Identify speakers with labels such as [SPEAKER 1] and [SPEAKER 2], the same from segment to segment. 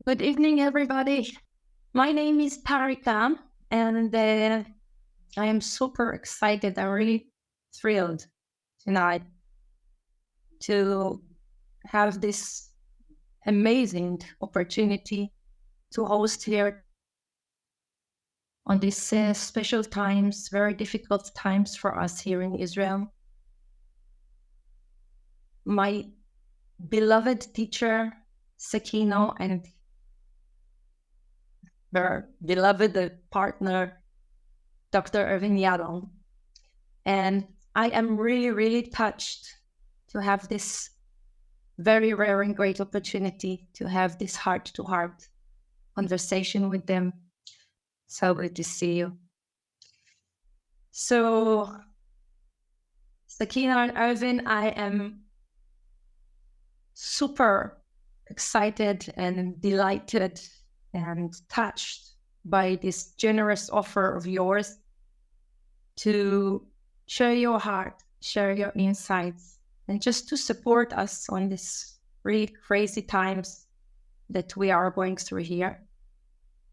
[SPEAKER 1] Good evening, everybody. My name is Tarika, and I am super excited. I'm really thrilled tonight to have this amazing opportunity to host here on these special times, very difficult times for us here in Israel. My beloved teacher, Sakino, and her beloved partner, Dr. Irvin Yalom. And I am really, really touched to have this very rare and great opportunity to have this heart-to-heart conversation with them. So good to see you. So, Sakina and Irvin, I am super excited and delighted and touched by this generous offer of yours to share your heart, share your insights, and just to support us on this really crazy times that we are going through here.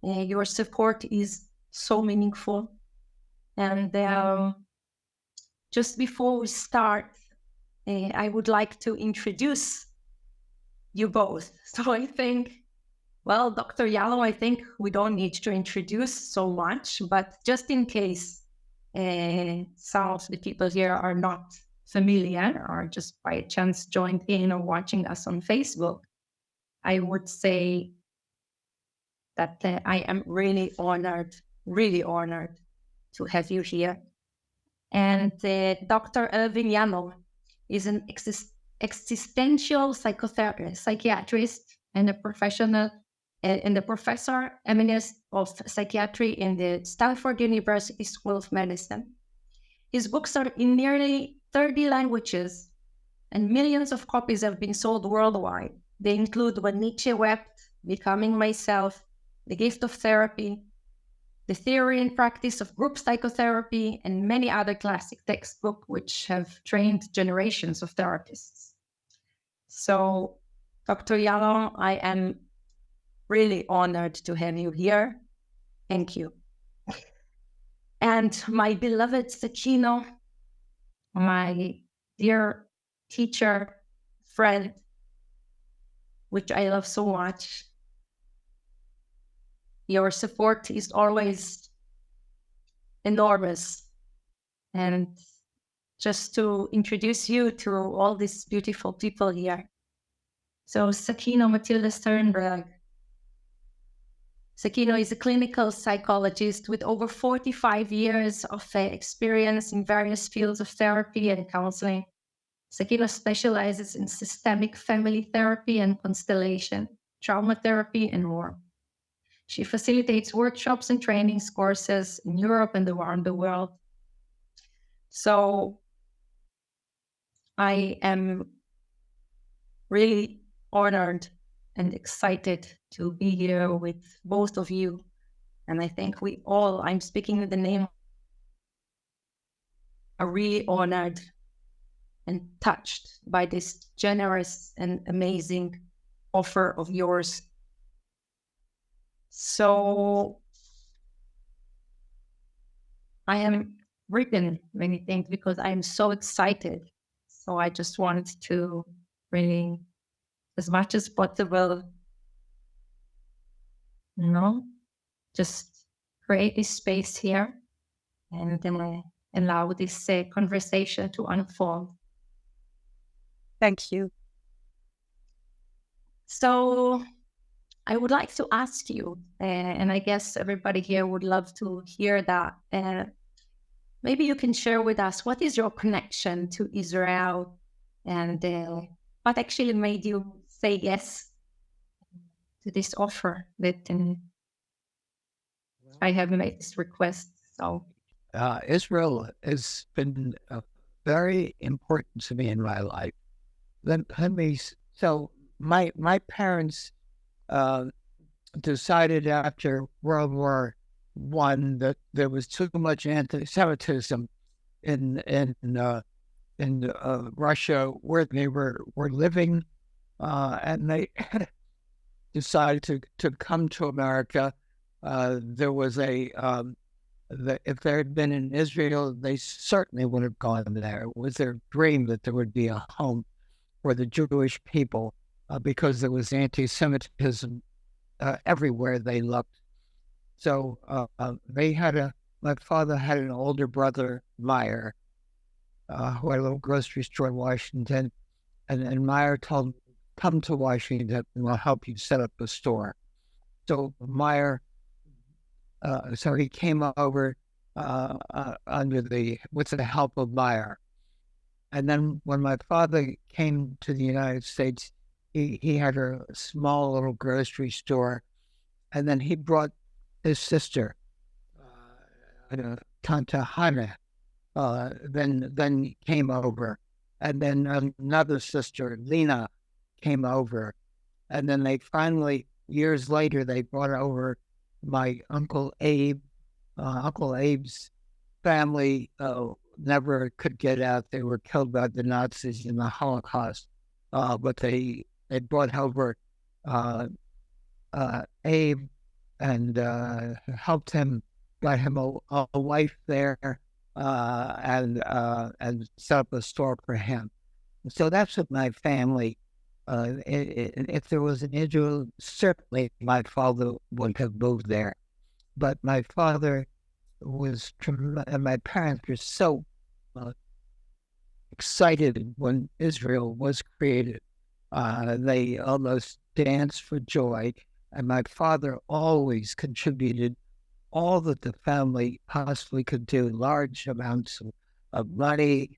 [SPEAKER 1] Your support is so meaningful. And just before we start, I would like to introduce you both. So I think, well, Dr. Yalom, I think we don't need to introduce so much, but just in case some of the people here are not familiar or just by chance joined in or watching us on Facebook, I would say that I am really honored to have you here. And Dr. Irvin Yalom is an existential psychiatrist and a professional and the professor emeritus of psychiatry in the Stanford University School of Medicine. His books are in nearly 30 languages, and millions of copies have been sold worldwide. They include When Nietzsche Wept, Becoming Myself, The Gift of Therapy, The Theory and Practice of Group Psychotherapy, and many other classic textbooks which have trained generations of therapists. So, Dr. Yalom, I am really honored to have you here. Thank you. And my beloved Sakino, my dear teacher, friend, which I love so much. Your support is always enormous. And just to introduce you to all these beautiful people here. So Sakino Matilda Sternberg. Sakino is a clinical psychologist with over 45 years of experience in various fields of therapy and counseling. Sakino specializes in systemic family therapy and constellation, trauma therapy, and more. She facilitates workshops and trainings courses in Europe and around the world. So I am really honored and excited to be here with both of you. And I think I'm speaking in the name, are really honored and touched by this generous and amazing offer of yours. So I am written many things because I am so excited. So I just wanted to really, as much as possible, just create this space here and then allow this conversation to unfold.
[SPEAKER 2] Thank you.
[SPEAKER 1] So I would like to ask you, and I guess everybody here would love to hear that. Maybe you can share with us, what is your connection to Israel, and what actually made you say yes to this offer that I have made this request. So
[SPEAKER 3] Israel has been very important to me in my life. So my parents decided after World War I that there was too much anti-Semitism in Russia where they were living, and decided to come to America, there was if there had been in Israel, they certainly would have gone there. It was their dream that there would be a home for the Jewish people because there was anti-Semitism everywhere they looked. So my father had an older brother, Meyer, who had a little grocery store in Washington, and Meyer told him, come to Washington and we'll help you set up a store. So Meyer, so he came over with the help of Meyer. And then when my father came to the United States, he had a small little grocery store, and then he brought his sister, Tanta Hannah, then came over, and then another sister, Lena, came over, and then they finally, years later, they brought over my Uncle Abe. Uncle Abe's family never could get out. They were killed by the Nazis in the Holocaust, but they brought over Abe and helped him, got him a wife there, and set up a store for him. So that's what my family. If there was an Israel, certainly my father would have moved there. But my father and my parents were so excited when Israel was created. They almost danced for joy. And my father always contributed all that the family possibly could do, large amounts of money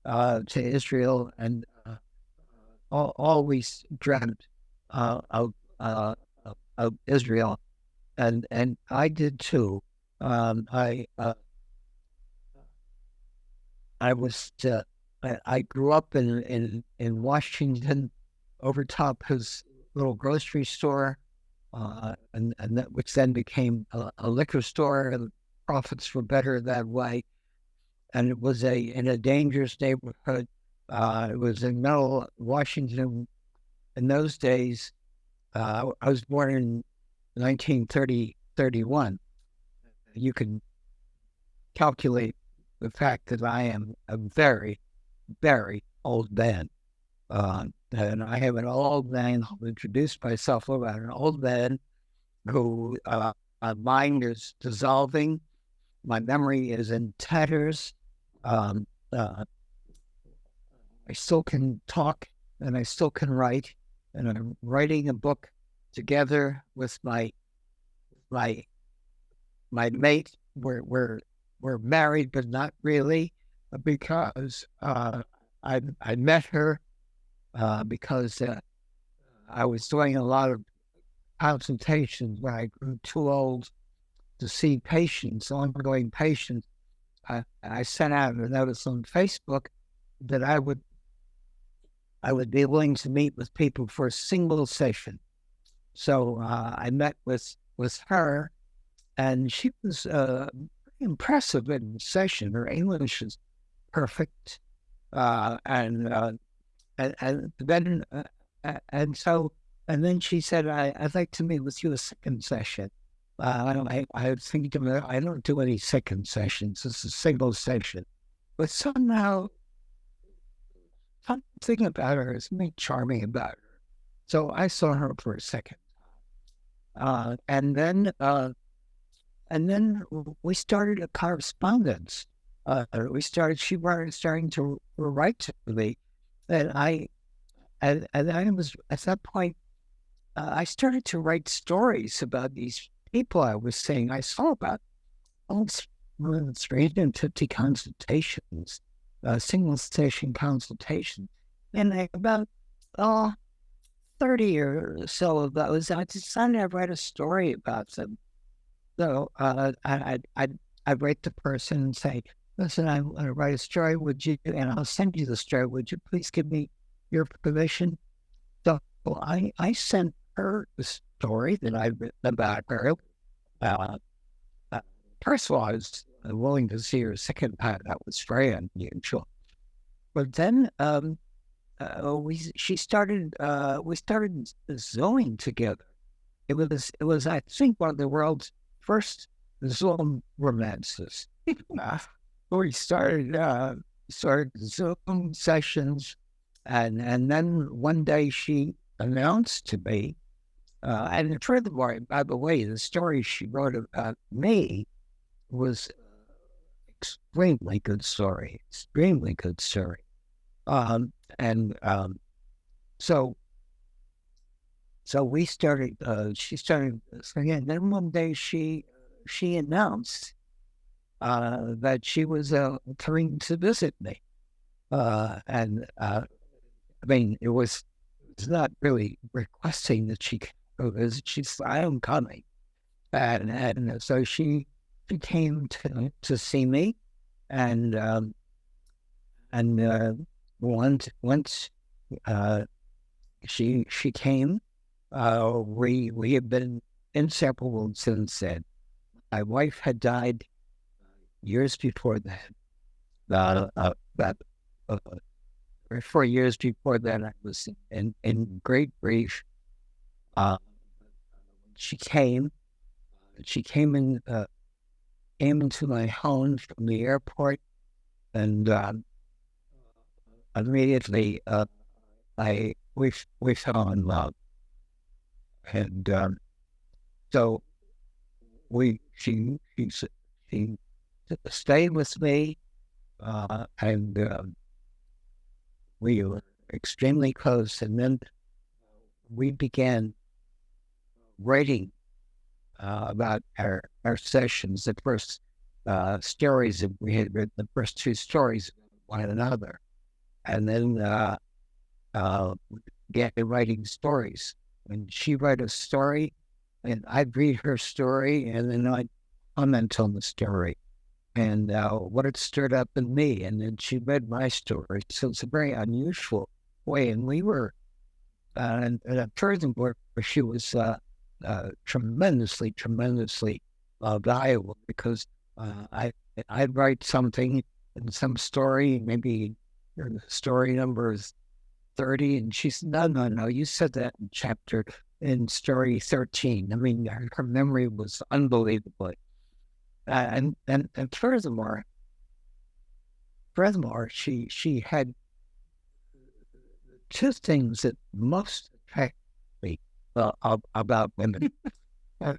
[SPEAKER 3] to Israel, and always dreamt of Israel, and I did too. I grew up in Washington, over top his little grocery store, and that, which then became a liquor store. And profits were better that way, and it was in a dangerous neighborhood. It was in Middle Washington. In those days, I was born in 1931. You can calculate the fact that I am a very, very old man. And I have an old man. I'll introduce myself about an old man who my mind is dissolving. My memory is in tatters. I still can talk and I still can write, and I'm writing a book together with my mate. We're married, but not really, because I met her because I was doing a lot of consultations when I grew too old to see patients, ongoing patients. I sent out a notice on Facebook that I would be willing to meet with people for a single session. So I met with her, and she was impressive in the session. Her English is perfect, and then she said, "I'd like to meet with you a second session." I think I don't do any second sessions. It's a single session, but somehow something about her is something charming about her. So I saw her for a second, and then we started a correspondence. She was starting to write to me, and I was at that point. I started to write stories about these people I was seeing. I saw about almost 350 consultations, single session consultations, and about 30 or so of those, I decided I'd write a story about them. So I'd write the person and say, "Listen, I want to write a story. Would you?" And I'll send you the story. Would you please give me your permission? So I sent her the story that I'd written about her. First of all, I was willing to see her a second time. That was very unusual. But then we started Zooming together. it was I think one of the world's first Zoom romances. We started Zoom sessions, and then one day she announced to me, and furthermore, by the way, the story she wrote about me was extremely good story, extremely good story. And so we started. She started saying, and then one day she announced that she was coming to visit me, and I mean, it's not really requesting that she go visit. She's, I am coming, and so she came to see me, and once she came, we have been inseparable since then. My wife had died years before that. About 4 years before that, I was in great grief. She came into my home from the airport, and immediately we fell in love, and so she stayed with me, and we were extremely close, and then we began writing about our sessions, the first stories that we had written, the first two stories one another, and then began writing stories. When she wrote a story, and I'd read her story, and then I'd comment on the story and what it stirred up in me, and then she read my story. So it's a very unusual way, and we were and at prison where she was tremendously valuable, because I'd write something in some story, maybe story number is 30, and she said, no, you said that in story 13. I mean, her memory was unbelievable. And furthermore, she had two things that most attract me about women. When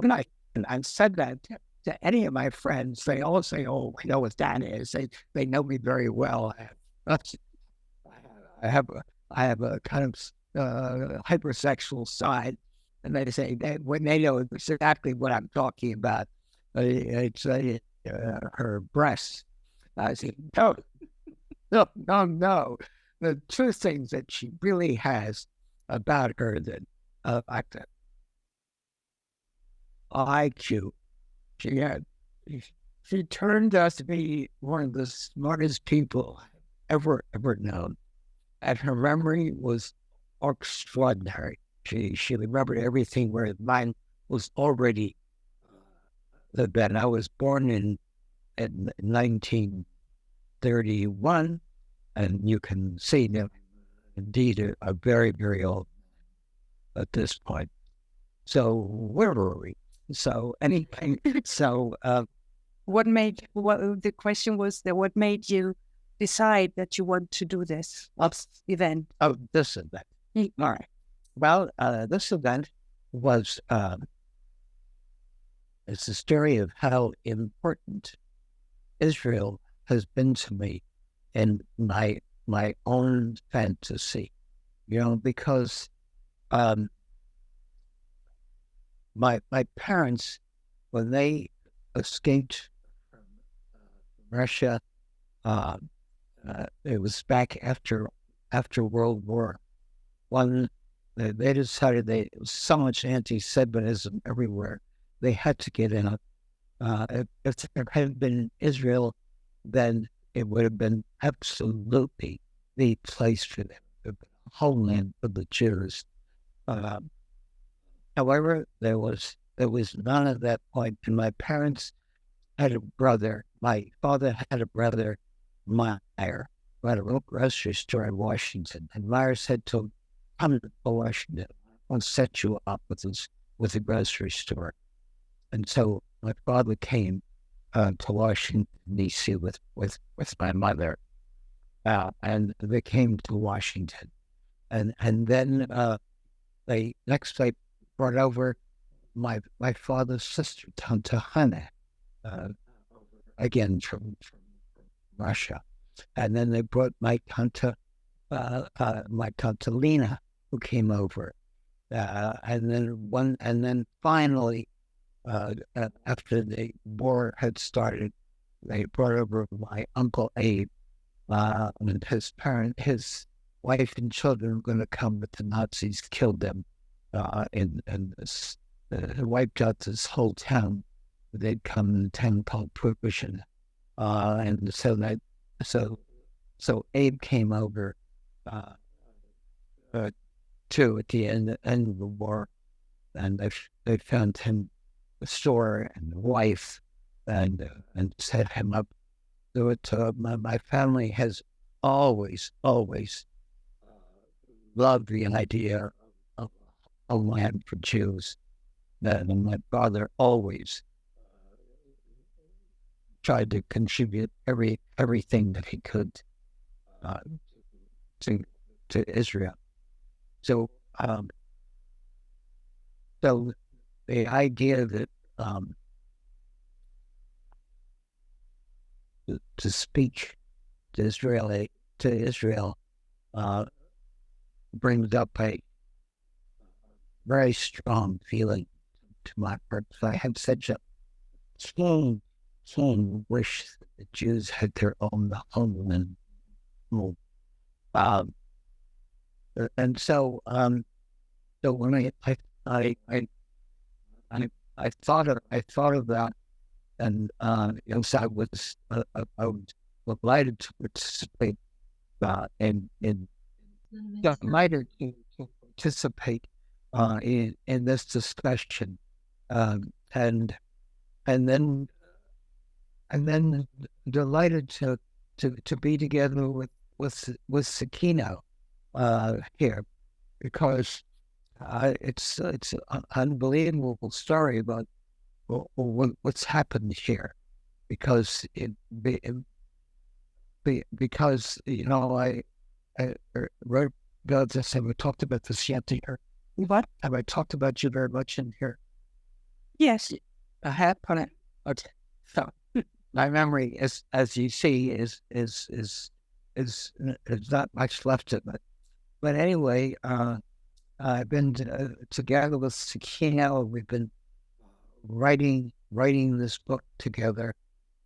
[SPEAKER 3] I said that to any of my friends, they all say, "Oh, we know what that is." They know me very well. I have a kind of hypersexual side, and they say when they know exactly what I'm talking about. It's her breasts. I said, no. The two things that she really has about her that like that IQ. She turned out to be one of the smartest people ever known, and her memory was extraordinary. She remembered everything, where mine was already then. I was born in 1931, and you can see that indeed a very, very old at this point. So where were we? So anything. So
[SPEAKER 2] the question was that what made you decide that you want to do this event?
[SPEAKER 3] Oh, this event. All right. Well, this event was it's a story of how important Israel has been to me in my own fantasy, because my parents, when they escaped from Russia, it was back after World War I. They decided there was so much anti-Semitism everywhere. They had to get in. If there had been Israel, then it would have been absolutely the place for them, the homeland for the Jews. However, there was none at that point, and my parents had a brother. My father had a brother, Meyer, about a little grocery store in Washington. And Myers said to him, come to Washington. I'll set you up with a grocery store. And so my father came to Washington, D.C. with my mother. And they came to Washington. And then they brought over my father's sister, Tante Hannah, again from Russia. And then they brought my tante Lena, who came over. And then finally, after the war had started, they brought over my Uncle Abe, and his wife and children were going to come, but the Nazis killed them, wiped out this whole town. They'd come in a town called Provision, and so Abe came over too at the end of the war, and they found him a store and a wife, and set him up. So my family has always loved the idea of a land for Jews, and my father always tried to contribute everything that he could to Israel. So so the idea that to speak to Israel brings up a very strong feeling to my heart. I have such a keen wish that the Jews had their own homeland. And so when I thought of that, and so I was delighted to participate in this discussion, and then delighted to be together with Sakino here, because it's an unbelievable story about what's happened here, because because I wrote about this. Have I talked about this yet here?
[SPEAKER 2] What?
[SPEAKER 3] Have I talked about you very much in here?
[SPEAKER 2] Yes.
[SPEAKER 3] I have. Okay. So my memory, as you see, is not much left of it. But anyway, I've been together with Sakino. We've been writing this book together,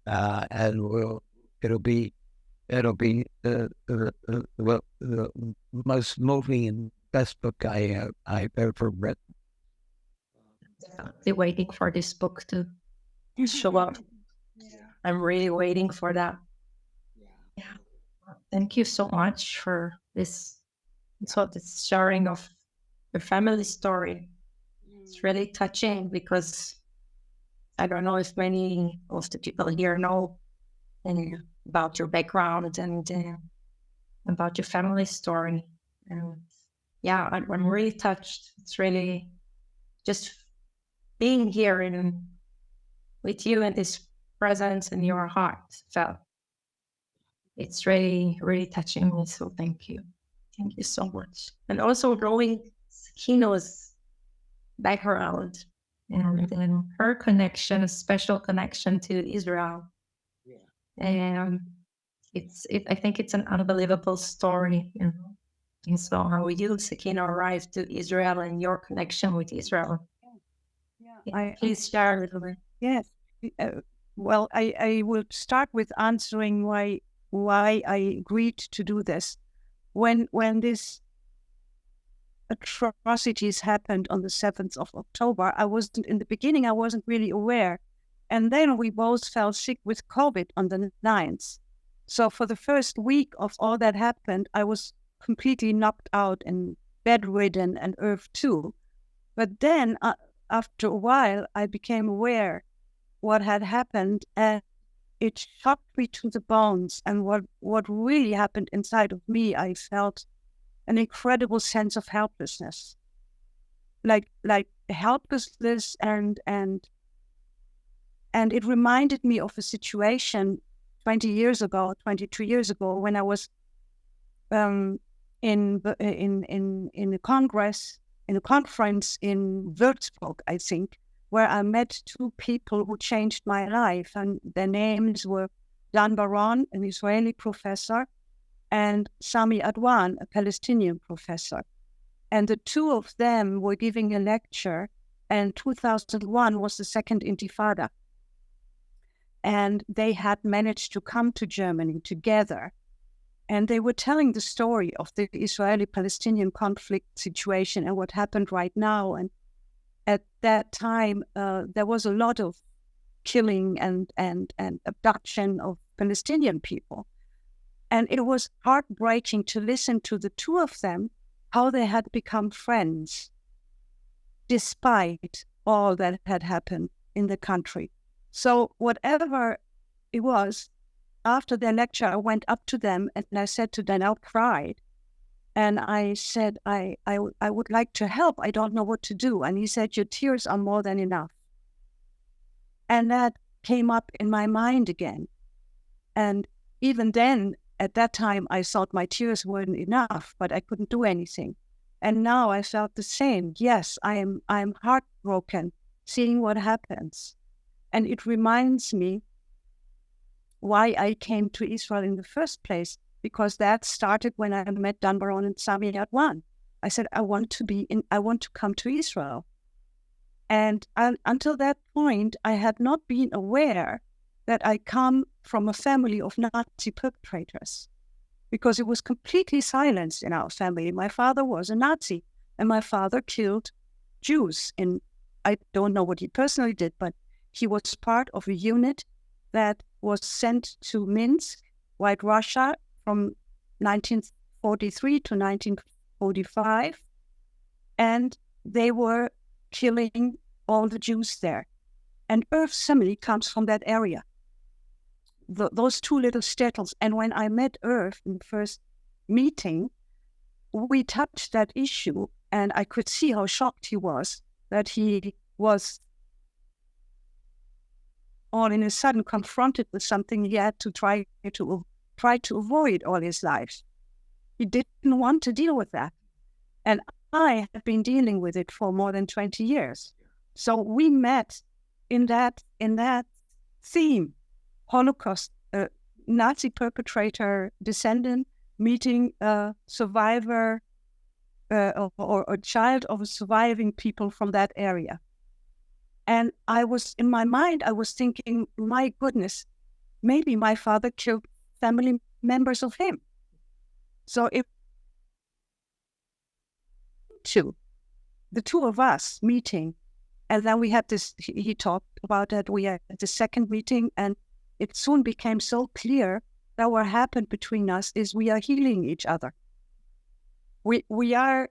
[SPEAKER 3] and it'll be the most moving and best book I've ever written.
[SPEAKER 1] Definitely waiting for this book to show up. I'm really waiting for that. Yeah. Thank you so much for this sharing of your family story. It's really touching, because I don't know if many of the people here know about your background and about your family story. And yeah, I'm really touched. It's really just being here with you and this presence in your heart felt. It's really, really touching me. So thank you. Thank you so much. And also knowing Sakino's background and her connection, a special connection to Israel. Yeah. And I think it's an unbelievable story, And so how you, Sakino, arrived to Israel and your connection with Israel. Yeah. Please share a little bit.
[SPEAKER 2] Yes. Well, I will start with answering why I agreed to do this. When this atrocities happened on the 7th of October, in the beginning, I wasn't really aware. And then we both fell sick with COVID on the 9th. So for the first week of all that happened, I was completely knocked out and bedridden, and Irv too. But then after a while, I became aware what had happened, and it shocked me to the bones. And what really happened inside of me, I felt an incredible sense of helplessness, like helplessness, and it reminded me of a situation 22 years ago, when I was in a conference in Würzburg, I think, where I met two people who changed my life, and their names were Dan Baron, an Israeli professor, and Sami Adwan, a Palestinian professor. And the two of them were giving a lecture, and 2001 was the second Intifada. And they had managed to come to Germany together. And they were telling the story of the Israeli-Palestinian conflict situation and what happened right now. And at that time, there was a lot of killing and abduction of Palestinian people. And it was heartbreaking to listen to the two of them, how they had become friends, despite all that had happened in the country. So whatever it was, after their lecture, I went up to them and I said to them, I cried. And I said, I would like to help. I don't know what to do. And he said, your tears are more than enough. And that came up in my mind again. And even then, at that time, I thought my tears weren't enough, but I couldn't do anything. And now I felt the same. Yes, I'm heartbroken seeing what happens. And it reminds me why I came to Israel in the first place, because that started when I met Dan Baron and Sami Adwan. I said, I want to come to Israel. And until that point, I had not been aware that I come from a family of Nazi perpetrators, because it was completely silenced in our family. My father was a Nazi, and my father killed Jews. I don't know what he personally did, but he was part of a unit that was sent to Minsk, White Russia, from 1943 to 1945, and they were killing all the Jews there. And Irv's family comes from that area, those two little shtetls. And when I met Irv in the first meeting, we touched that issue, and I could see how shocked he was that he was all in a sudden confronted with something he had to try to avoid all his life. He didn't want to deal with that. And I have been dealing with it for more than 20 years. So we met in that theme, Holocaust, Nazi perpetrator descendant meeting a survivor or a child of a surviving people from that area. And in my mind, I was thinking, my goodness, maybe my father killed family members of him. So the two of us meeting, and then we had this, he talked about that, we had the second meeting, and it soon became so clear that what happened between us is we are healing each other. We are,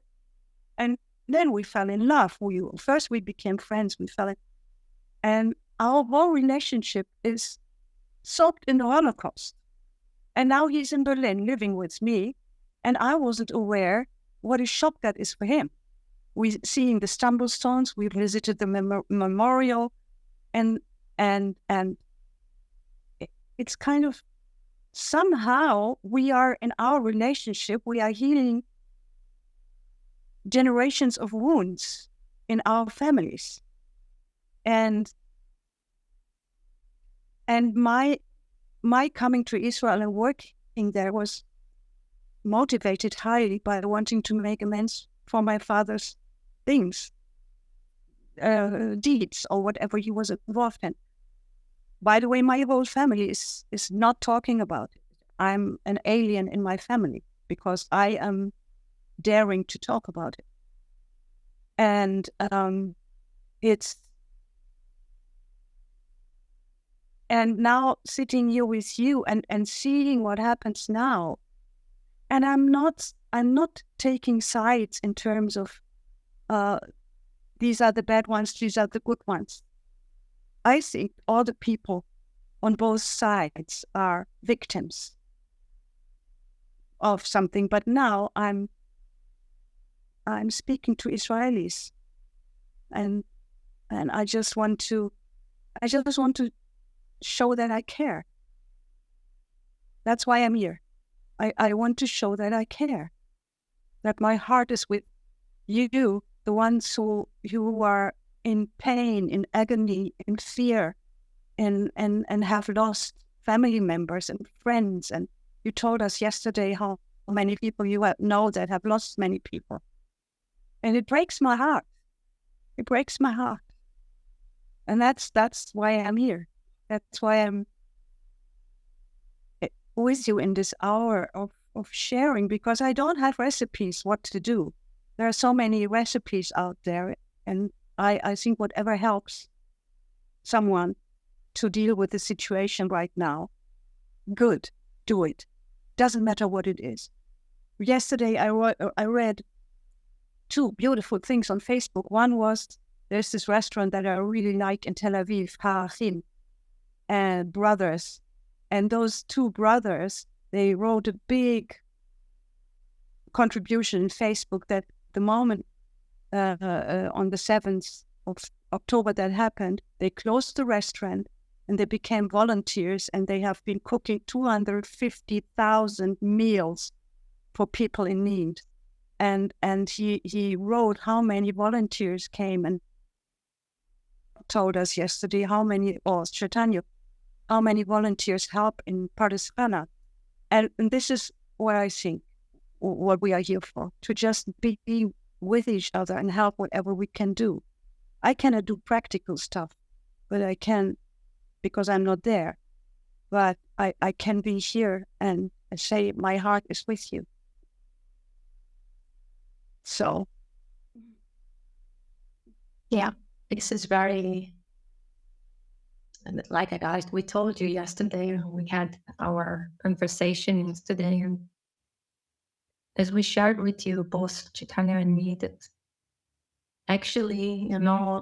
[SPEAKER 2] and then we fell in love. First we became friends, and our whole relationship is soaked in the Holocaust. And now he's in Berlin living with me, and I wasn't aware what a shock that is for him. We seeing the Stumblestones, we visited the memorial, and it's kind of, somehow we are in our relationship, we are healing generations of wounds in our families. And my coming to Israel and working there was motivated highly by wanting to make amends for my father's things, deeds, or whatever he was involved in. By the way, my whole family is not talking about it. I'm an alien in my family because I am daring to talk about it. And and now sitting here with you and seeing what happens now, and I'm not taking sides in terms of these are the bad ones, these are the good ones. I think all the people on both sides are victims of something. But now I'm speaking to Israelis, and I just want to show that I care. That's why I'm here. I want to show that I care, that my heart is with you, the ones who are in pain, in agony, in fear, and have lost family members and friends. And you told us yesterday how many people you know that have lost many people. And it breaks my heart. It breaks my heart. And that's why I'm here. That's why I'm with you in this hour of sharing, because I don't have recipes what to do. There are so many recipes out there, and I think whatever helps someone to deal with the situation right now, good, do it. Doesn't matter what it is. Yesterday I read two beautiful things on Facebook. One was, there's this restaurant that I really like in Tel Aviv, Ha'achim, and brothers. And those two brothers, they wrote a big contribution in Facebook that the moment on the 7th of October that happened, they closed the restaurant and they became volunteers, and they have been cooking 250,000 meals for people in need. And he wrote how many volunteers came and told us yesterday how many volunteers help in Palestine. And this is what I think, what we are here for, to just be with each other and help whatever we can do. I cannot do practical stuff, but I can, because I'm not there. But I can be here and say, my heart is with you. So.
[SPEAKER 1] Yeah, this is very, like we told you yesterday, we had our conversation yesterday, and as we shared with you, both Chaitanya and me, that actually,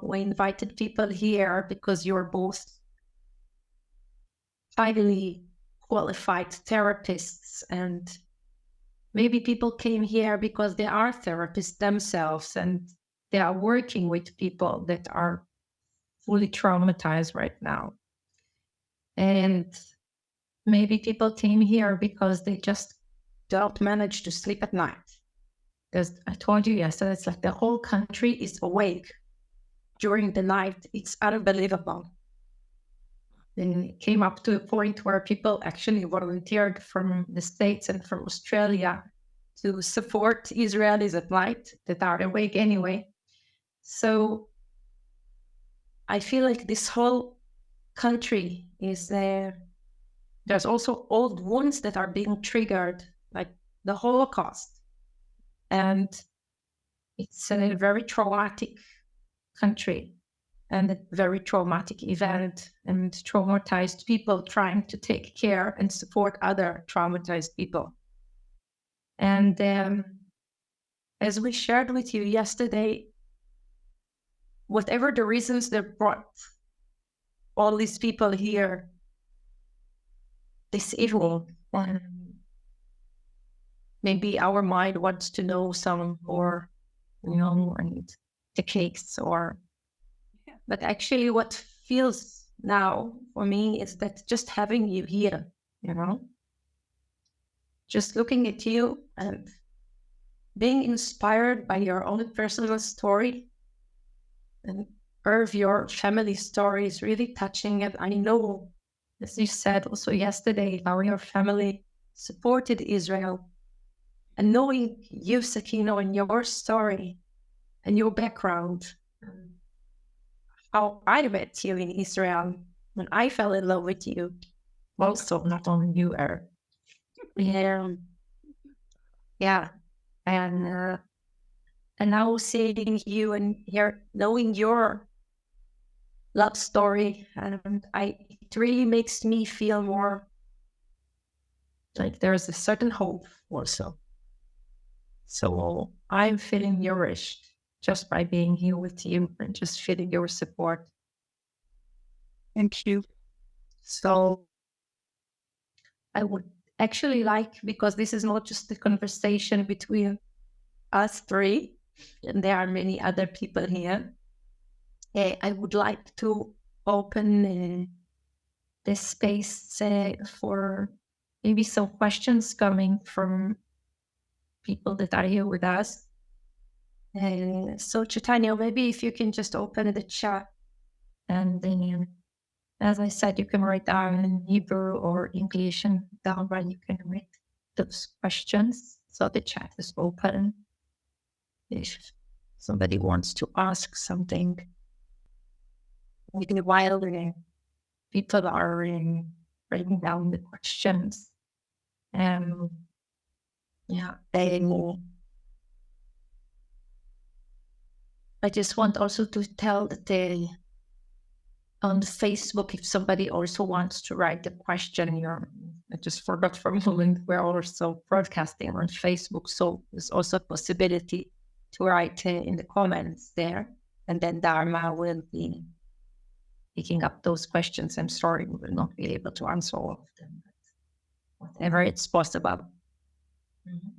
[SPEAKER 1] we invited people here because you're both highly qualified therapists, and maybe people came here because they are therapists themselves and they are working with people that are fully traumatized right now. And maybe people came here because they just don't manage to sleep at night. Because I told you yesterday, it's like the whole country is awake during the night. It's unbelievable. Then it came up to a point where people actually volunteered from the States and from Australia to support Israelis at night that are awake anyway. So I feel like this whole country is there. There's also old wounds that are being triggered, like the Holocaust. And it's a very traumatic country and a very traumatic event, and traumatized people trying to take care and support other traumatized people. And as we shared with you yesterday, whatever the reasons that brought all these people here this evening, maybe our mind wants to know some more, and the case, but actually what feels now for me is that just having you here, just looking at you and being inspired by your own personal story, and Irv, your family story is really touching. And I know, as you said also yesterday, how your family supported Israel. And knowing you, Sakino, and your story and your background, how I met you in Israel, when I fell in love with you, also not only you, Irv. Yeah. And now seeing you and knowing your love story, and it really makes me feel more like there's a certain hope also. So I'm feeling nourished just by being here with you and just feeling your support.
[SPEAKER 2] Thank you.
[SPEAKER 1] So I would actually like, because this is not just a conversation between us three, and there are many other people here, I would like to open this space for maybe some questions coming from people that are here with us. So Chaitanya, maybe if you can just open the chat, and then, as I said, you can write down in Hebrew or English, and down where you can write those questions. So the chat is open. If somebody wants to ask something, while people are writing down the questions. Yeah, I just want also to tell that on Facebook, if somebody also wants to write the question, I just forgot for a moment, we're also broadcasting on Facebook, so there's also a possibility to write in the comments there, and then Dharma will be picking up those questions. I'm sorry, we will not be able to answer all of them, but whatever it's possible. Mm-hmm.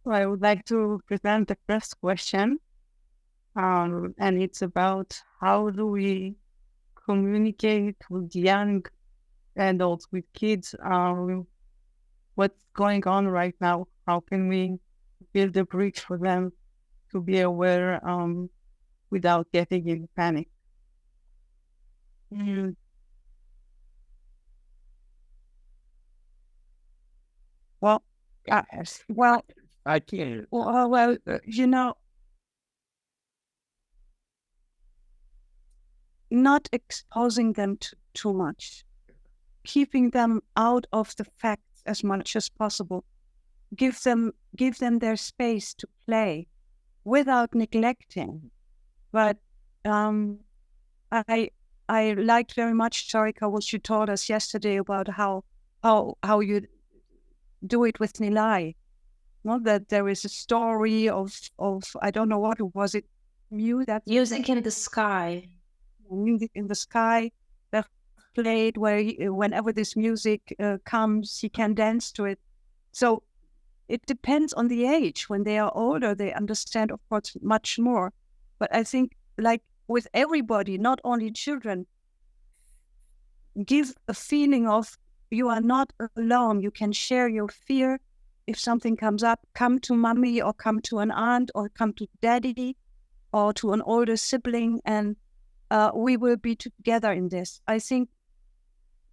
[SPEAKER 2] Well, I would like to present the first question, and it's about how do we communicate with young adults, with kids, what's going on right now? How can we build a bridge for them to be aware without getting in panic? Well,
[SPEAKER 3] I can't.
[SPEAKER 2] Well, not exposing them to too much, keeping them out of the facts as much as possible. Give them their space to play without neglecting. But I liked very much, Sarika, what you told us yesterday about how you do it with Nilay. Not that there is a story of I don't know what was it,
[SPEAKER 1] music in the sky.
[SPEAKER 2] Music in the sky that played where whenever this music comes, he can dance to it. So it depends on the age. When they are older, they understand, of course, much more. But I think, like with everybody, not only children, give a feeling of you are not alone. You can share your fear. If something comes up, come to mommy or come to an aunt or come to daddy or to an older sibling, and we will be together in this. I think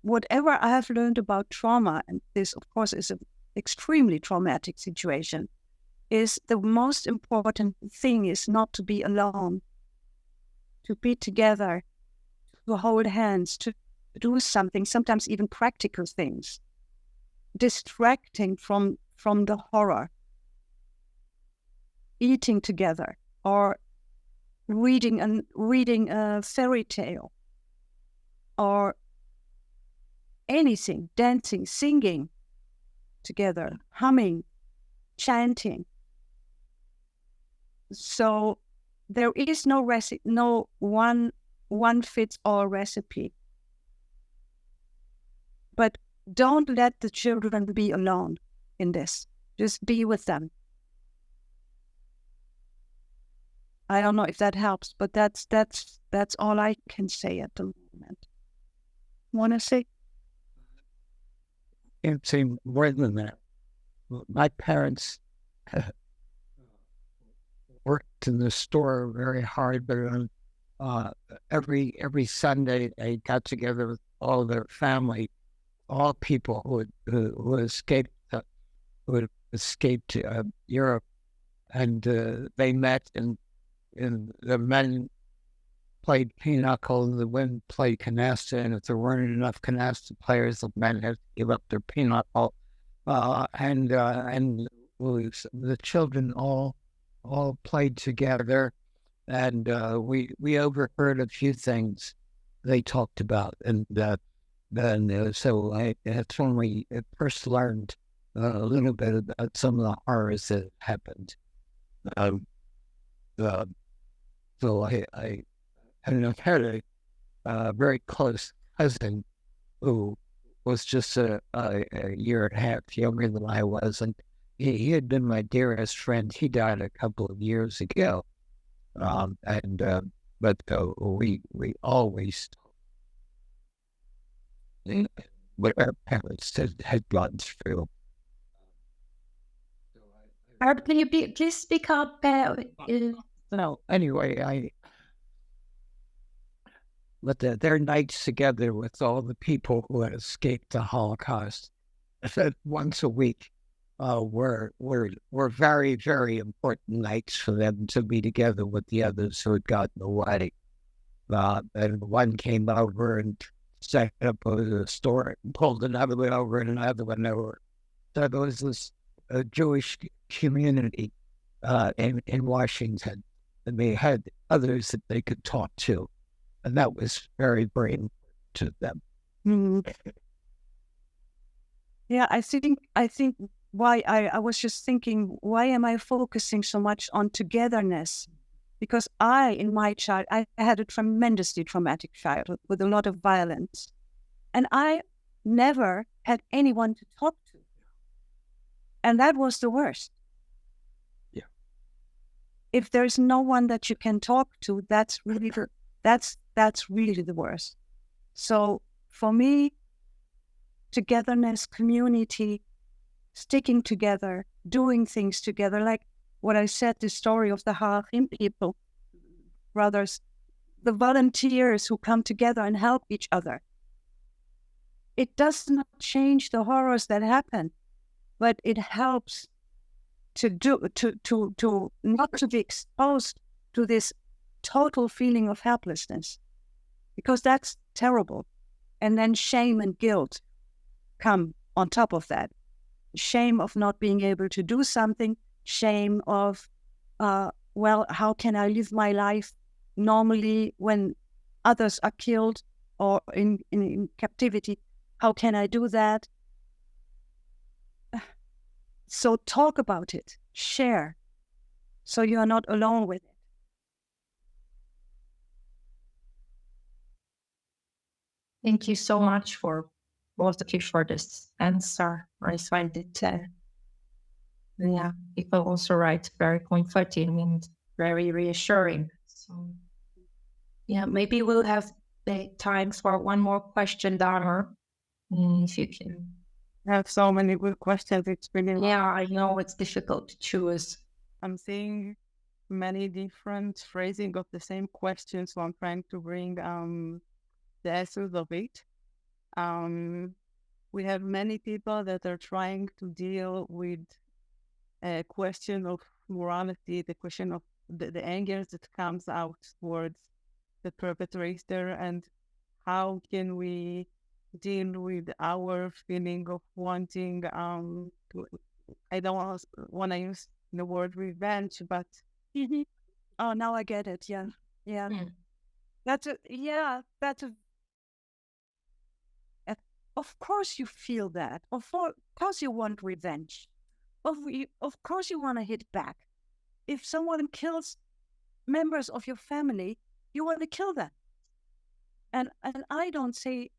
[SPEAKER 2] whatever I have learned about trauma, and this, of course, is an extremely traumatic situation, is the most important thing is not to be alone, to be together, to hold hands, to do something, sometimes even practical things, distracting from the horror, eating together, or reading a fairy tale, or anything, dancing, singing together, humming, chanting. So there is no one fits all recipe. But don't let the children be alone in this. Just be with them. I don't know if that helps, but that's all I can say at the moment. Want to say?
[SPEAKER 3] Can't say more than that. My parents worked in the store very hard, but every Sunday they got together with all their family, all people who escaped Europe, and they met, and the men played pinochle and the women played canasta, and if there weren't enough canasta players, the men had to give up their pinochle, and the children all played together, and we overheard a few things they talked about, and so that's when we first learned a little bit about some of the horrors that happened. So I had a very close cousin who was just a year and a half younger than I was, and he had been my dearest friend. He died a couple of years ago, but we always what our parents had gone through.
[SPEAKER 1] Art, can you please speak up?
[SPEAKER 3] So anyway, but their nights together with all the people who had escaped the Holocaust once a week were very, very important nights for them to be together with the others who had gotten away. And one came over and set up a store, and pulled another one over and another one over. So there was this Jewish community in Washington, and they had others that they could talk to. And that was very important to them.
[SPEAKER 2] Mm-hmm. Yeah, I think why I was just thinking, why am I focusing so much on togetherness? Because in my child, I had a tremendously traumatic childhood with a lot of violence. And I never had anyone to talk to. And that was the worst.
[SPEAKER 3] Yeah.
[SPEAKER 2] If there's no one that you can talk to, that's really the worst. So for me, togetherness, community, sticking together, doing things together, like what I said, the story of the Haachim people, brothers, the volunteers who come together and help each other. It does not change the horrors that happen, but it helps to not to be exposed to this total feeling of helplessness, because that's terrible. And then shame and guilt come on top of that. Shame of not being able to do something, shame of, how can I live my life normally when others are killed or in captivity? How can I do that? So talk about it, share, so you are not alone with it.
[SPEAKER 1] Thank you so much for both of you for this answer. I find it, people also write very comforting and very reassuring. So, maybe we'll have the time for one more question, Dahmer, if you can.
[SPEAKER 4] I have so many good questions. It's really
[SPEAKER 1] I know it's difficult to choose.
[SPEAKER 4] I'm seeing many different phrasing of the same question, so I'm trying to bring the essence of it. We have many people that are trying to deal with a question of morality, the question of the anger that comes out towards the perpetrator, and how can we deal with our feeling of wanting I don't want to use the word revenge, but
[SPEAKER 2] oh, now I get it. Yeah. That's of course you feel that. Of course you want revenge. Of course you want to hit back. If someone kills members of your family, you want to kill them. And I don't say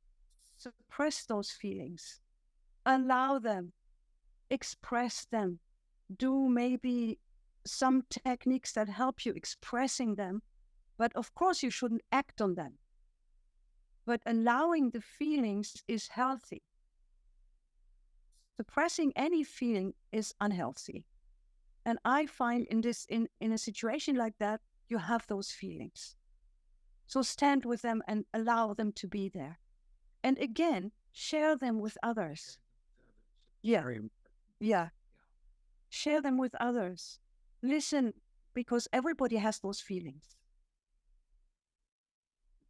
[SPEAKER 2] suppress those feelings. Allow them. Express them. Do maybe some techniques that help you expressing them. But of course you shouldn't act on them. But allowing the feelings is healthy. Suppressing any feeling is unhealthy. And I find in a situation like that, you have those feelings. So stand with them and allow them to be there. And again, share them with others. Yeah. Share them with others. Listen, because everybody has those feelings.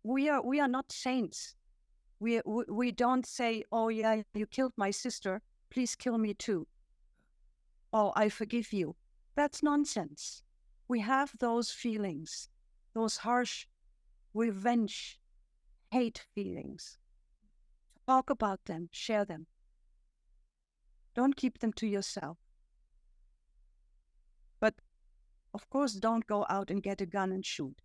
[SPEAKER 2] We are not saints. We don't say, oh yeah, you killed my sister, please kill me too. Oh, I forgive you. That's nonsense. We have those feelings, those harsh revenge, hate feelings. Talk about them, share them. Don't keep them to yourself. But of course, don't go out and get a gun and shoot.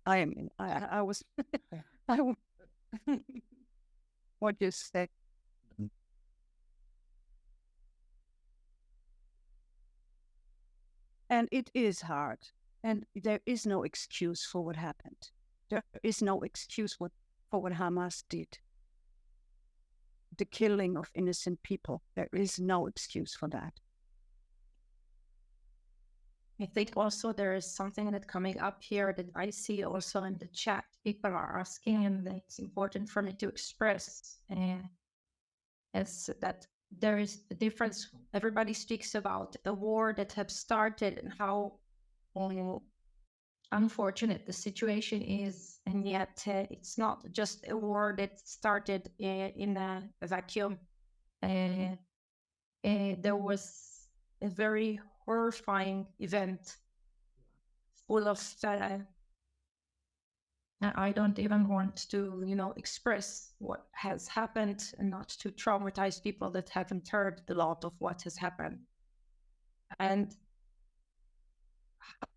[SPEAKER 2] I was, I, w- what you said. And it is hard. And there is no excuse for what happened. There is no excuse for what Hamas did. The killing of innocent people. There is no excuse for that.
[SPEAKER 1] I think also there is something that coming up here that I see also in the chat. People are asking, and it's important for me to express, is that there is a difference. Everybody speaks about a war that has started and how unfortunate the situation is, and yet it's not just a war that started in a vacuum. There was a very horrifying event full of I don't even want to, express what has happened and not to traumatize people that haven't heard a lot of what has happened. And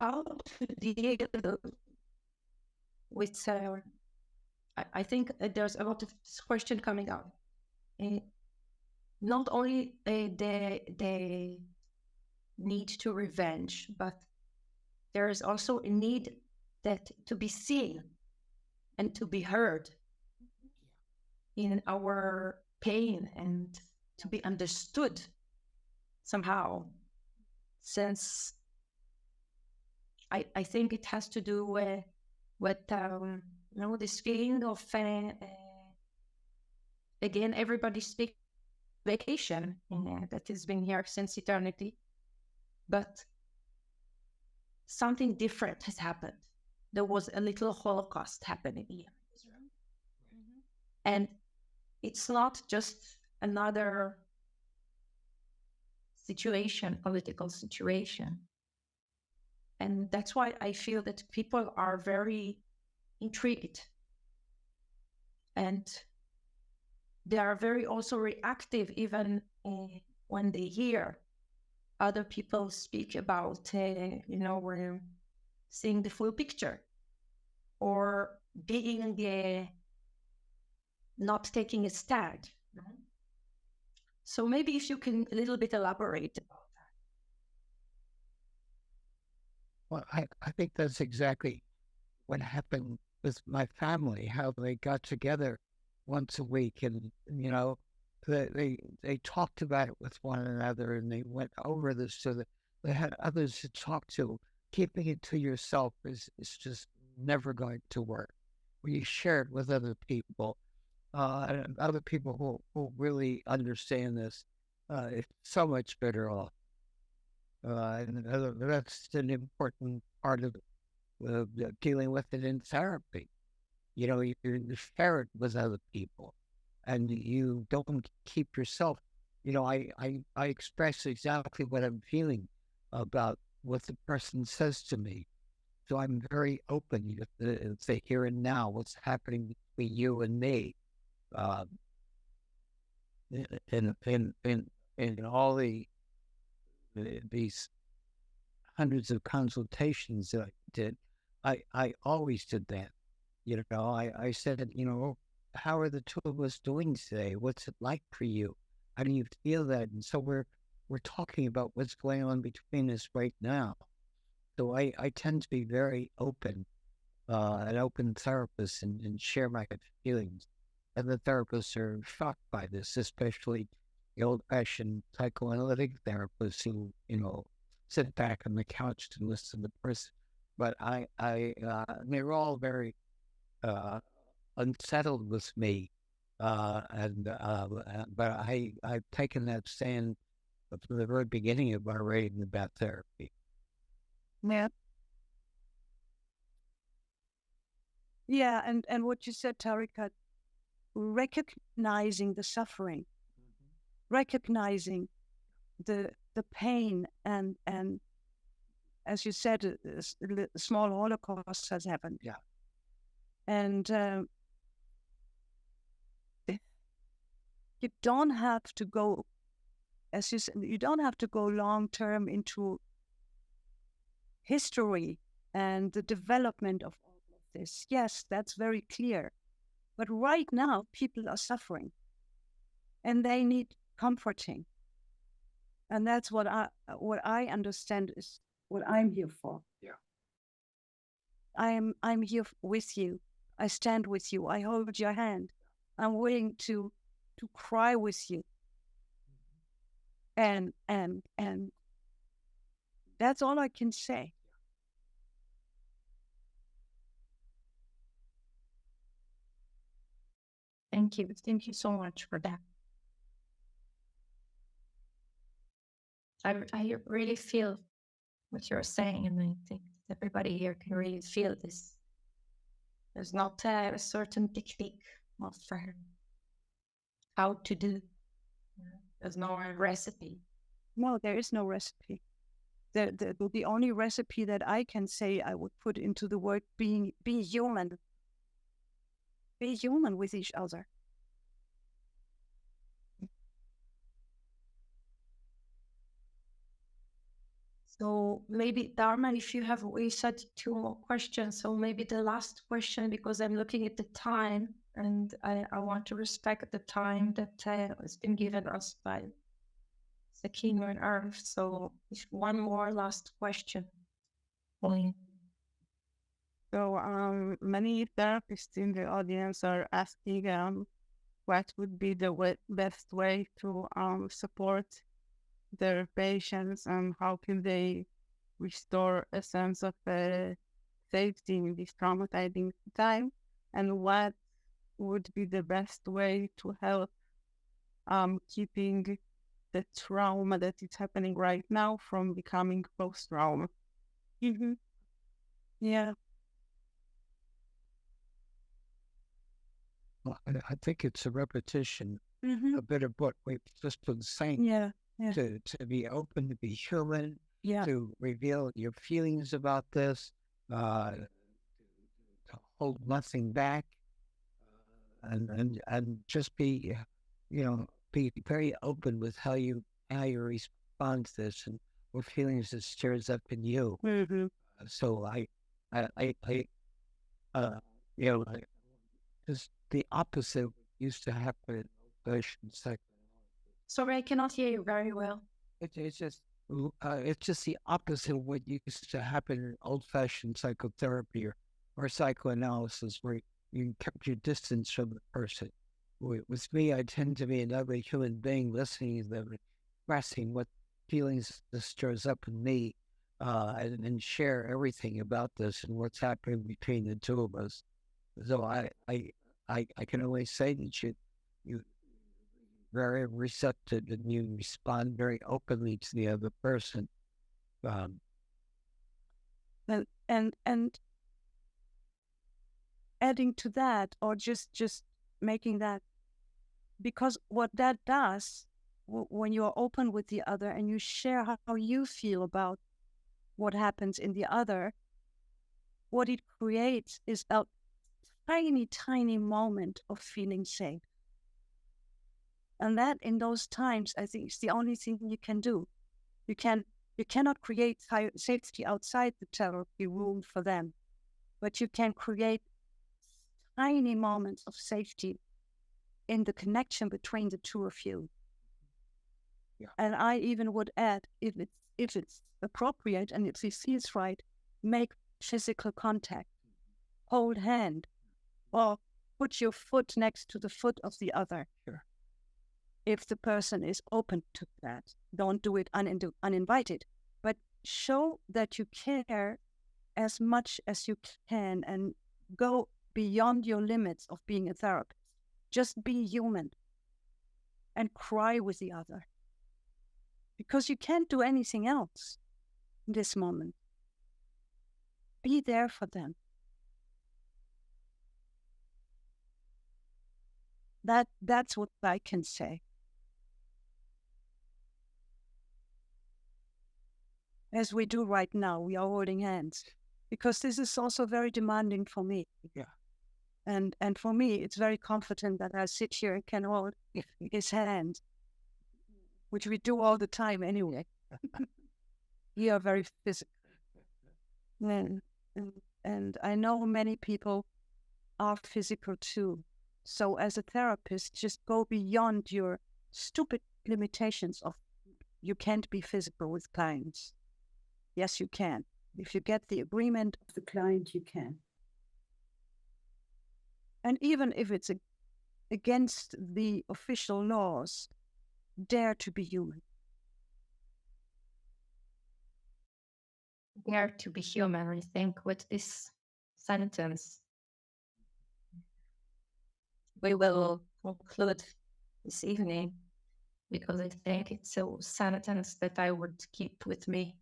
[SPEAKER 1] how to deal with, I think there's a lot of question coming up. Not only the need to revenge, but there is also a need that to be seen and to be heard in our pain and to be understood somehow. Since I think it has to do with this feeling of again, everybody speaks vacation that has been here since eternity, but something different has happened. There was a little Holocaust happening here in Israel. Mm-hmm. And it's not just another situation, political situation. And that's why I feel that people are very intrigued. And they are very also reactive, even when they hear other people speak about, seeing the full picture or being not taking a stand. So maybe if you can a little bit elaborate about that.
[SPEAKER 3] Well, I think that's exactly what happened with my family, how they got together once a week and, they talked about it with one another and they went over this so that they had others to talk to. Keeping it to yourself is just never going to work. When you share it with other people, and other people who really understand this, it's so much better off. And that's an important part of dealing with it in therapy. You share it with other people, and you don't keep yourself. I express exactly what I'm feeling about what the person says to me. So I'm very open if they hear it now, what's happening between you and me. In all these hundreds of consultations that I did, I always did that. I said, how are the two of us doing today? What's it like for you? How do you feel that? And so we're talking about what's going on between us right now. So I tend to be very open, an open therapist and share my feelings. And the therapists are shocked by this, especially the old-fashioned psychoanalytic therapists who, sit back on the couch to listen to the person. But they're all very unsettled with me, but I've taken that stand from the very beginning of my writing about therapy.
[SPEAKER 2] Yeah, and what you said, Tarika, recognizing the suffering, recognizing the pain, and as you said, a small Holocaust has happened.
[SPEAKER 3] Yeah.
[SPEAKER 2] And you don't have to go, as you said, you don't have to go long term into history and the development of all of this. Yes, that's very clear. But right now, people are suffering and they need comforting. And that's what I understand is what I'm here for.
[SPEAKER 3] Yeah.
[SPEAKER 2] I'm here with you. I stand with you. I hold your hand. I'm willing to cry with you. And that's all I can say.
[SPEAKER 1] Thank you. Thank you so much for that. I really feel what you're saying, and I think everybody here can really feel this. There's not a certain technique of how to do. There's no recipe.
[SPEAKER 2] No, there is no recipe. The only recipe that I can say I would put into the word be human. Be human with each other.
[SPEAKER 1] So maybe, Dharma, if you have, we said 2 more questions. So maybe the last question, because I'm looking at the time and I want to respect the time that has been given us by Sakino and Irv. So if one more last question.
[SPEAKER 4] So many therapists in the audience are asking what would be the best way to support their patients and how can they restore a sense of safety in this traumatizing time, and what would be the best way to help keeping the trauma that is happening right now from becoming post-trauma.
[SPEAKER 2] Mm-hmm. Yeah.
[SPEAKER 3] Well, I think it's a repetition,
[SPEAKER 2] Mm-hmm.
[SPEAKER 3] a bit of what we've just been saying.
[SPEAKER 2] Yeah.
[SPEAKER 3] To be open, to be human,
[SPEAKER 2] Yeah.
[SPEAKER 3] to reveal your feelings about this, to hold nothing back, and just be, be very open with how you respond to this and what feelings it stirs up in you.
[SPEAKER 2] Mm-hmm.
[SPEAKER 3] So just the opposite used to happen in old-fashioned psychology.
[SPEAKER 1] Sorry, I cannot hear you very well.
[SPEAKER 3] It's just the opposite of what used to happen in old-fashioned psychotherapy or psychoanalysis, where you kept your distance from the person. With me, I tend to be another human being, listening to them, expressing what feelings this stirs up in me, and share everything about this and what's happening between the two of us. So I can only say that you very receptive and you respond very openly to the other person.
[SPEAKER 2] And adding to that, or just making that, because what that does when you are open with the other and you share how you feel about what happens in the other, what it creates is a tiny moment of feeling safe. And that in those times, I think, is the only thing you can do. You cannot create safety outside the therapy room for them, but you can create tiny moments of safety in the connection between the two of you.
[SPEAKER 3] Yeah.
[SPEAKER 2] And I even would add, if it's appropriate and if it feels right, make physical contact, hold hand, or put your foot next to the foot of the other.
[SPEAKER 3] Sure.
[SPEAKER 2] If the person is open to that, don't do it uninvited, but show that you care as much as you can and go beyond your limits of being a therapist. Just be human and cry with the other, because you can't do anything else in this moment. Be there for them. That's what I can say. As we do right now, we are holding hands, because this is also very demanding for me.
[SPEAKER 3] Yeah.
[SPEAKER 2] And for me, it's very comforting that I sit here and can hold his hand, which we do all the time anyway. We are very physical. And And I know many people are physical too. So as a therapist, just go beyond your stupid limitations of you can't be physical with clients. Yes, you can. If you get the agreement of the client, you can. And even if it's against the official laws, dare to be human.
[SPEAKER 1] Dare to be human, I think, with this sentence, we will conclude this evening, because I think it's a sentence that I would keep with me.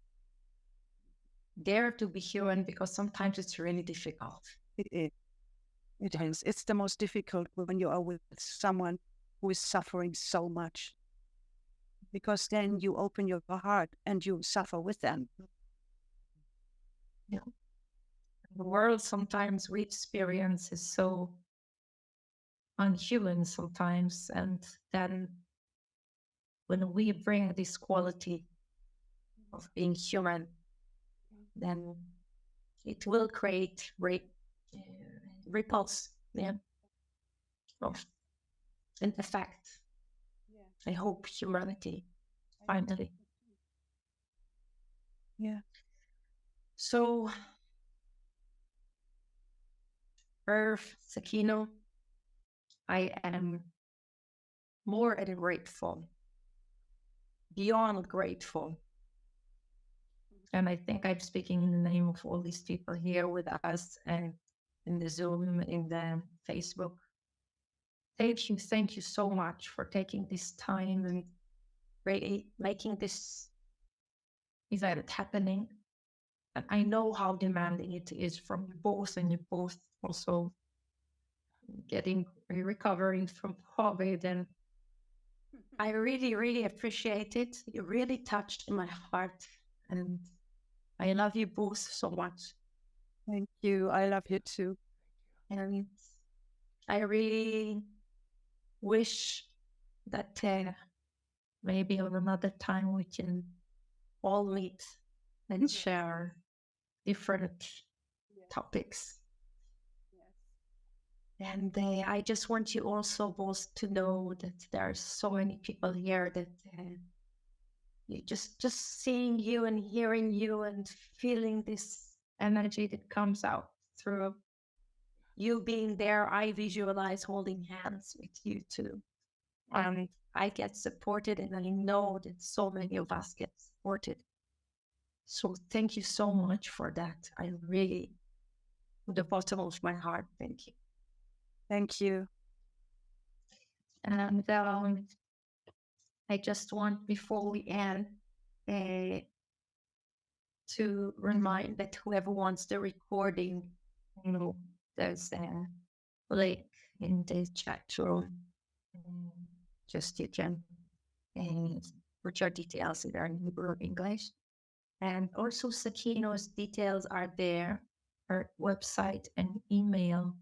[SPEAKER 1] Dare to be human, because sometimes it's really difficult.
[SPEAKER 2] It is. It's the most difficult when you are with someone who is suffering so much, because then you open your heart and you suffer with them.
[SPEAKER 1] Yeah. The world sometimes we experience is so unhuman sometimes, and then when we bring this quality of being human, then it will create ripples, of an effect. I hope humanity finally.
[SPEAKER 2] Yeah.
[SPEAKER 1] So, Irv, Sakino, I am more than grateful, beyond grateful. And I think I'm speaking in the name of all these people here with us and in the Zoom, in the Facebook. Thank you so much for taking this time and really making this event happening. And I know how demanding it is from you both, and you both also recovering from COVID. And I really, really appreciate it. You really touched my heart, and I love you both so much.
[SPEAKER 2] Thank you. I love you too.
[SPEAKER 1] And I really wish that maybe on another time we can all meet and share different topics. And I just want you also both to know that there are so many people here that you just seeing you and hearing you and feeling this energy that comes out through you being there. I visualize holding hands with you too. And I get supported, and I know that so many of us get supported. So thank you so much for that. I really, from the bottom of my heart, thank you.
[SPEAKER 2] Thank you.
[SPEAKER 1] And I just want, before we end, to remind that whoever wants the recording, there's a link in the chat room. Just you can put your details either in Hebrew or English. And also Sakino's details are there, her website and email.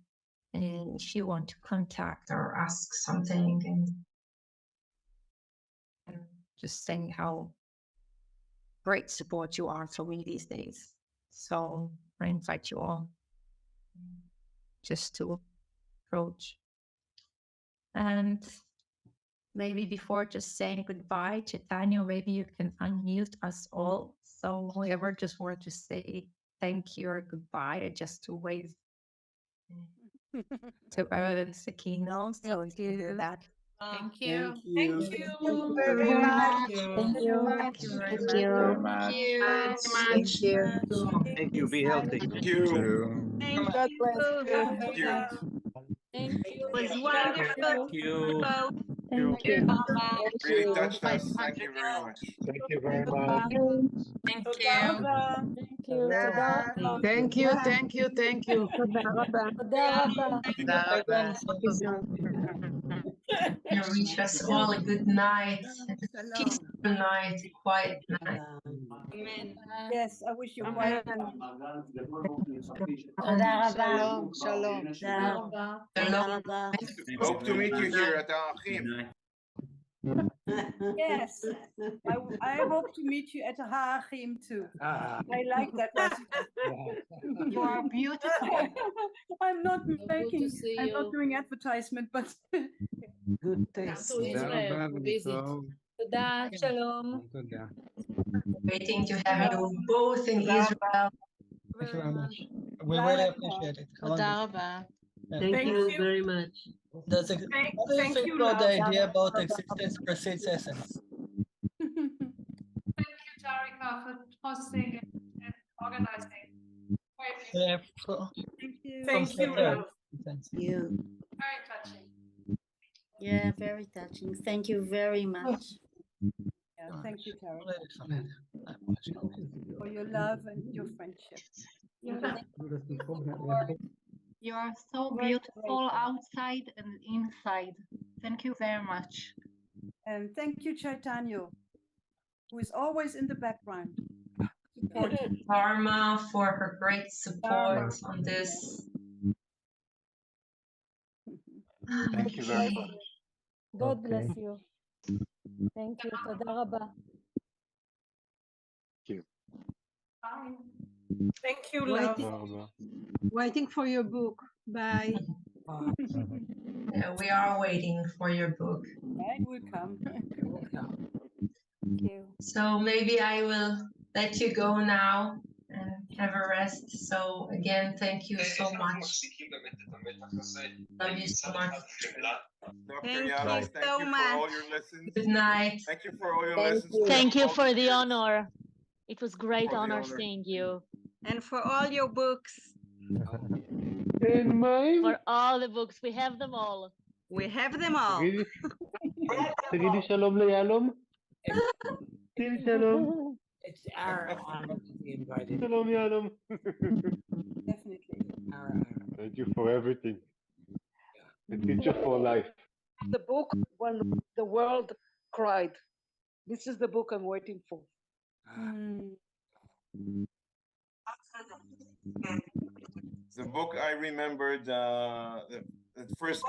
[SPEAKER 1] And if you want to contact or ask something, and just saying how great support you are for me these days. So I invite you all just to approach. And maybe before just saying goodbye to Tanya, maybe you can unmute us all. So whoever just wanted to say thank you or goodbye, just to wave to Irvin Sakino. So do that.
[SPEAKER 5] Thank you.
[SPEAKER 6] Thank
[SPEAKER 5] Thank
[SPEAKER 6] you.
[SPEAKER 5] you
[SPEAKER 6] Very much.
[SPEAKER 5] Thank
[SPEAKER 6] Very
[SPEAKER 5] you.
[SPEAKER 6] much.
[SPEAKER 5] Thank
[SPEAKER 6] Thank
[SPEAKER 5] you.
[SPEAKER 6] you very much.
[SPEAKER 5] Thank you.
[SPEAKER 6] Thank you. Be healthy.
[SPEAKER 7] Thank you.
[SPEAKER 5] God bless you.
[SPEAKER 7] Thank you.
[SPEAKER 5] Thank you.
[SPEAKER 6] It was
[SPEAKER 5] Thank
[SPEAKER 6] wonderful.
[SPEAKER 5] you.
[SPEAKER 6] Thank you.
[SPEAKER 5] Thank
[SPEAKER 7] Really
[SPEAKER 5] you.
[SPEAKER 7] touched us. Thank you very much.
[SPEAKER 3] Thank you very much.
[SPEAKER 5] Thank you. Thank you. תודה רבה.
[SPEAKER 8] Thank you, thank you, thank you.
[SPEAKER 5] תודה רבה. תודה רבה.
[SPEAKER 1] And wish us all a good night, a peaceful night, a quiet night.
[SPEAKER 5] Amen.
[SPEAKER 2] Yes, I wish you
[SPEAKER 5] Amen.
[SPEAKER 6] תודה רבה.
[SPEAKER 8] Shalom, shalom.
[SPEAKER 5] תודה רבה.
[SPEAKER 6] תודה רבה.
[SPEAKER 7] Hope to meet you here at the Achim.
[SPEAKER 2] Yes, I hope to meet you at Haarlem too. I like that restaurant.
[SPEAKER 8] You are beautiful.
[SPEAKER 2] I'm not
[SPEAKER 5] Good
[SPEAKER 2] making,
[SPEAKER 5] to see
[SPEAKER 2] I'm not
[SPEAKER 5] you.
[SPEAKER 2] doing advertisement, but
[SPEAKER 8] Good
[SPEAKER 5] Come
[SPEAKER 8] taste.
[SPEAKER 5] to Israel to visit. תודה, שלום.
[SPEAKER 1] Waiting to have you both in Israel.
[SPEAKER 9] Thank you very much. We
[SPEAKER 2] Laila
[SPEAKER 9] really
[SPEAKER 2] Khan.
[SPEAKER 9] appreciate it.
[SPEAKER 5] תודה רבה.
[SPEAKER 6] Thank you very much.
[SPEAKER 9] What do you
[SPEAKER 2] Thank
[SPEAKER 9] think
[SPEAKER 2] you,
[SPEAKER 9] about the
[SPEAKER 2] Laila.
[SPEAKER 9] idea about existence precedes essence?
[SPEAKER 1] Thank you, Tarika, for hosting and organizing.
[SPEAKER 9] Yeah,
[SPEAKER 2] Thank you, love.
[SPEAKER 9] Thanks.
[SPEAKER 6] You.
[SPEAKER 1] Very touching.
[SPEAKER 6] Yeah, very touching. Thank you very much.
[SPEAKER 2] Yeah, thank you, Tara,
[SPEAKER 9] Ladies and gentlemen.
[SPEAKER 2] for your love and your friendship.
[SPEAKER 10] You are so
[SPEAKER 2] Very
[SPEAKER 10] beautiful
[SPEAKER 2] grateful.
[SPEAKER 10] outside and inside. Thank you very much.
[SPEAKER 2] And thank you, Chaitanya, who is always in the background. Supporting.
[SPEAKER 1] Karma for her great support
[SPEAKER 2] Karma.
[SPEAKER 1] on this.
[SPEAKER 7] Thank you very much.
[SPEAKER 11] God bless you. Thank you. תודה רבה.
[SPEAKER 2] Thank you, love.
[SPEAKER 8] Waiting for your book. Bye.
[SPEAKER 1] We are waiting for your book.
[SPEAKER 2] It will come.
[SPEAKER 11] Thank you.
[SPEAKER 1] So maybe I will let you go now and have a rest. So again, thank you so much. Love you so much.
[SPEAKER 7] Dr. Yalom, thank you for all your lessons.
[SPEAKER 1] Good night.
[SPEAKER 7] Thank you for all your lessons.
[SPEAKER 12] Thank you
[SPEAKER 7] all
[SPEAKER 12] for
[SPEAKER 7] the
[SPEAKER 12] the
[SPEAKER 7] years.
[SPEAKER 12] honor. It was great
[SPEAKER 7] For the
[SPEAKER 12] honor
[SPEAKER 7] honor.
[SPEAKER 12] seeing you.
[SPEAKER 11] And for all your books.
[SPEAKER 12] For all the books, we have them all.
[SPEAKER 11] We have them all.
[SPEAKER 6] תגידי שלום ליהלום. תגידי שלום.
[SPEAKER 3] It's our honor to be invited.
[SPEAKER 6] שלום יהלום.
[SPEAKER 2] Definitely.
[SPEAKER 3] Our honor.
[SPEAKER 6] Thank you for everything. A teacher for life.
[SPEAKER 8] The book when the world cried. This is the book I'm waiting for.
[SPEAKER 7] The book I remembered that first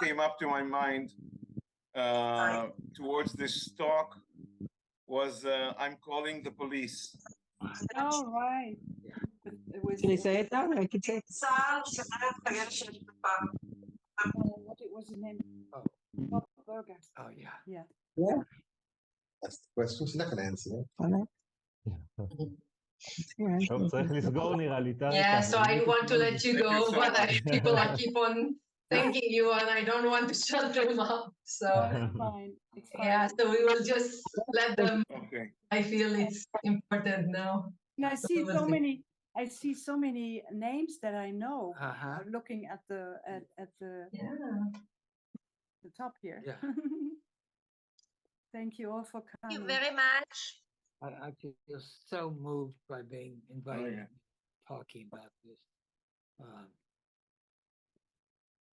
[SPEAKER 7] came up to my mind towards this talk was I'm calling the police.
[SPEAKER 2] Oh, right. It was,
[SPEAKER 8] Can you say it now? I can say it.
[SPEAKER 2] what it was his name? Bob Burger.
[SPEAKER 3] Oh, yeah.
[SPEAKER 2] Yeah.
[SPEAKER 13] That's the question she can answer.
[SPEAKER 14] טוב, צריך לסגור נראה לי,
[SPEAKER 1] Yeah, so I want to let you go, but people are keep on thanking you and I don't want to shut them up. So
[SPEAKER 2] It's fine. It's fine.
[SPEAKER 1] yeah, so we will just let them.
[SPEAKER 7] Okay.
[SPEAKER 1] I feel it's important now.
[SPEAKER 2] And I see so many names that I know looking at the the top here.
[SPEAKER 3] Yeah.
[SPEAKER 2] Thank you all for coming.
[SPEAKER 11] Thank you very much.
[SPEAKER 3] I feel so moved by being invited
[SPEAKER 7] yeah.
[SPEAKER 3] talking about this.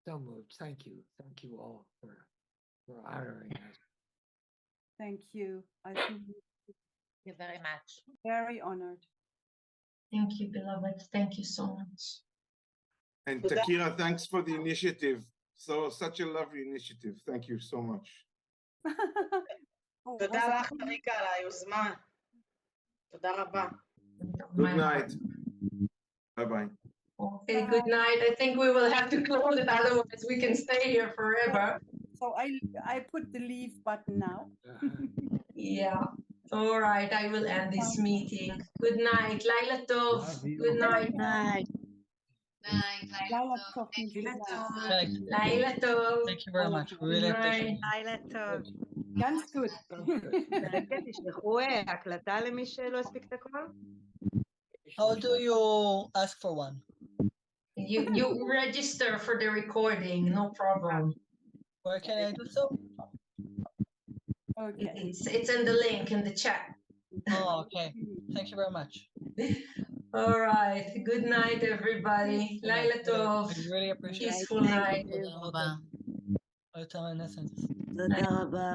[SPEAKER 3] So moved. Thank you. Thank you all for honoring us.
[SPEAKER 2] Thank you. I feel
[SPEAKER 11] Thank you very much.
[SPEAKER 2] very honored.
[SPEAKER 1] Thank you, beloved. Thank you so much.
[SPEAKER 7] And Takira, thanks for the initiative. Such a lovely initiative. Thank you so much.
[SPEAKER 11] תודה לך, ריקה, על היוזמה. תודה רבה.
[SPEAKER 7] Good night. Bye-bye.
[SPEAKER 1] Okay, good night. I think we will have to close it, otherwise we can stay here forever.
[SPEAKER 2] So I put the leave button now.
[SPEAKER 1] Yeah. All right, I will end this meeting. Good night. Laila Tov. Good night.
[SPEAKER 2] Night.
[SPEAKER 5] Night.
[SPEAKER 2] Laila Tov means good night.
[SPEAKER 1] Laila Tov.
[SPEAKER 9] Thank you very much. We really appreciate it.
[SPEAKER 11] לילה טוב.
[SPEAKER 2] Ganz gut.
[SPEAKER 11] תשלחו הקלטה למי שלא הספיק את הכל?
[SPEAKER 9] How do you ask for one?
[SPEAKER 1] You register for the recording, no problem.
[SPEAKER 9] Where can I do so?
[SPEAKER 2] Okay.
[SPEAKER 1] It's in the link in the chat.
[SPEAKER 9] Oh, okay. Thank you very much.
[SPEAKER 1] All right. Good night, everybody. Laila Tov.
[SPEAKER 9] We really appreciate it.
[SPEAKER 1] Peaceful night.
[SPEAKER 9] All the time in essence.
[SPEAKER 6] תודה רבה.